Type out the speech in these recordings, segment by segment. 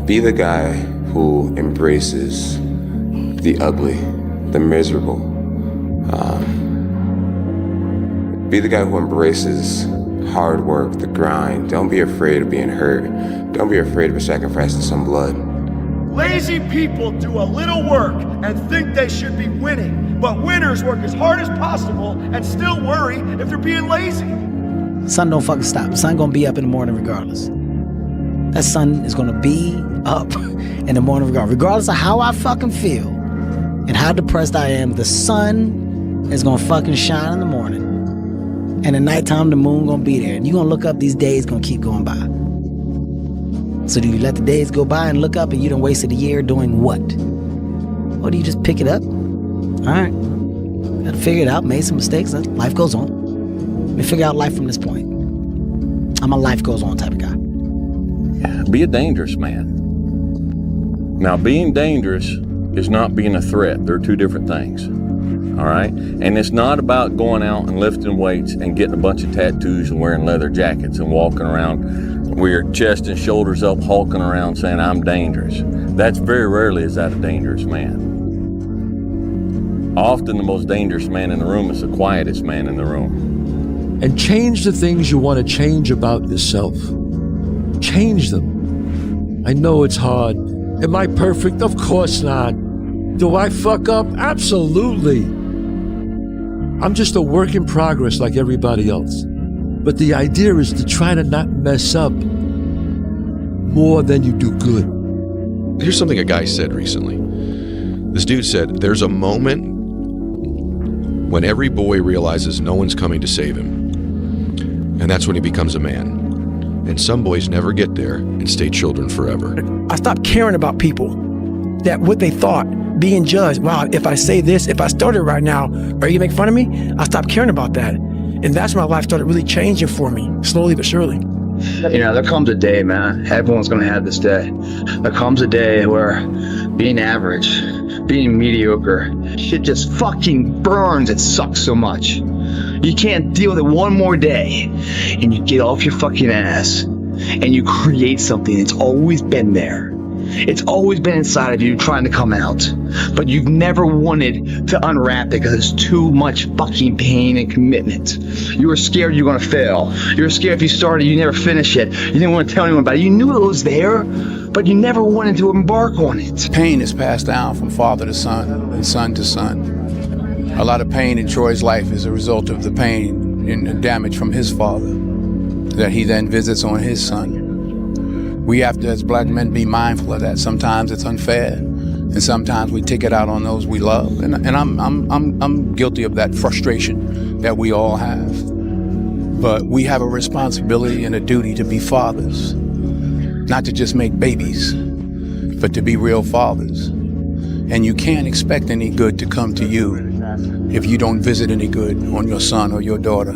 Be the guy who embraces the ugly, the miserable. Be the guy who embraces hard work, the grind. Don't be afraid of being hurt. Don't be afraid of sacrificing some blood. Lazy people do a little work and think they should be winning, but winners work as hard as possible and still worry if they're being lazy. Sun don't fucking stop. The sun gonna be up in the morning regardless. That sun is gonna be up in the morning regardless of how I fucking feel and how depressed I am. The sun is gonna fucking shine in the morning, and at nighttime the moon gonna be there, and you gonna look up, these days gonna keep going by. So do you let the days go by and look up and you done wasted a year doing what? Or do you just pick it up? All right, gotta figure it out, made some mistakes, life goes on. Let me figure out life from this point. I'm a life goes on type of guy. Be a dangerous man. Now, being dangerous is not being a threat. They're two different things. All right? And it's not about going out and lifting weights and getting a bunch of tattoos and wearing leather jackets and walking around with your chest and shoulders up, hulking around saying, I'm dangerous. That's very rarely is that a dangerous man. Often the most dangerous man in the room is the quietest man in the room. And change the things you want to change about yourself. Change them. I know it's hard. Am I perfect? Of course not. Do I fuck up? Absolutely. I'm just a work in progress like everybody else. But the idea is to try to not mess up more than you do good. Here's something a guy said recently. This dude said, there's a moment when every boy realizes no one's coming to save him. And that's when he becomes a man. And some boys never get there and stay children forever. I stopped caring about people, that what they thought, being judged. Wow, if I say this, if I started right now, are you gonna make fun of me? I stopped caring about that. And that's when my life started really changing for me, slowly but surely. You know, there comes a day, man, everyone's gonna have this day. There comes a day where being average, being mediocre, shit just fucking burns. It sucks so much. You can't deal with it one more day, and you get off your fucking ass and you create something that's always been there. It's always been inside of you trying to come out, but you've never wanted to unwrap it because it's too much fucking pain and commitment. You were scared you were gonna fail. You were scared if you started, you never finish it. You didn't want to tell anyone about it. You knew it was there, but you never wanted to embark on it. Pain is passed down from father to son and son to son. A lot of pain in Troy's life is a result of the pain and damage from his father that he then visits on his son. We have to, as black men, be mindful of that. Sometimes it's unfair, and sometimes we take it out on those we love. And I'm guilty of that frustration that we all have. But we have a responsibility and a duty to be fathers, not to just make babies, but to be real fathers. And you can't expect any good to come to you if you don't visit any good on your son or your daughter.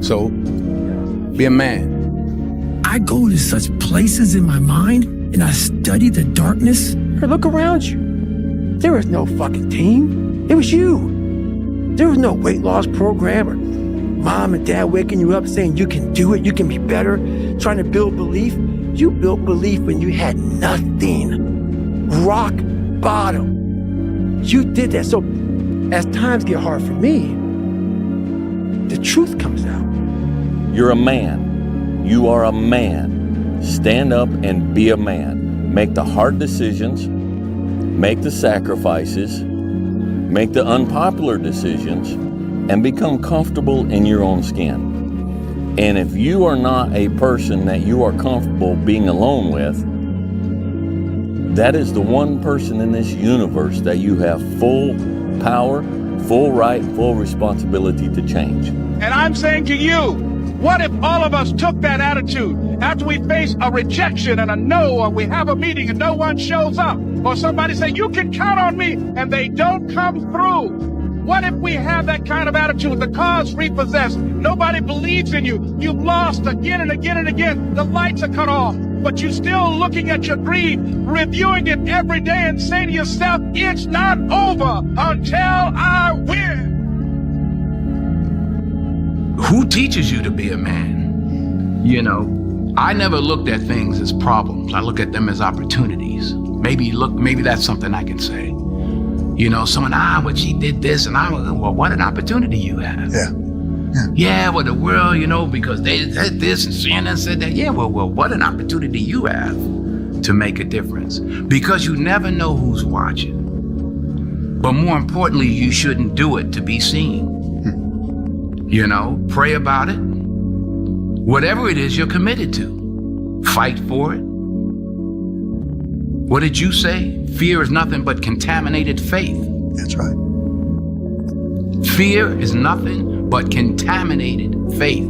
So, be a man. I go to such places in my mind and I study the darkness. Hey, look around you. There was no fucking team. It was you. There was no weight loss program or mom and dad waking you up saying you can do it, you can be better, trying to build belief. You built belief when you had nothing. Rock bottom. You did that. So as times get hard for me, the truth comes out. You're a man. You are a man. Stand up and be a man. Make the hard decisions. Make the sacrifices. Make the unpopular decisions. And become comfortable in your own skin. And if you are not a person that you are comfortable being alone with, that is the one person in this universe that you have full power, full right, full responsibility to change. And I'm saying to you, what if all of us took that attitude after we face a rejection and a no, or we have a meeting and no one shows up, or somebody say, you can count on me, and they don't come through? What if we have that kind of attitude? The car's repossessed. Nobody believes in you. You've lost again and again and again. The lights are cut off, but you're still looking at your dream, reviewing it every day and saying to yourself, it's not over until I win. Who teaches you to be a man? You know, I never looked at things as problems. I look at them as opportunities. Maybe that's something I can say. You know, someone, but she did this, and well, what an opportunity you have. Yeah, well, the world, you know, because they said this and CNN said that. Yeah, well, what an opportunity you have to make a difference. Because you never know who's watching. But more importantly, you shouldn't do it to be seen. You know, pray about it. Whatever it is you're committed to, fight for it. What did you say? Fear is nothing but contaminated faith. That's right. Fear is nothing but contaminated faith.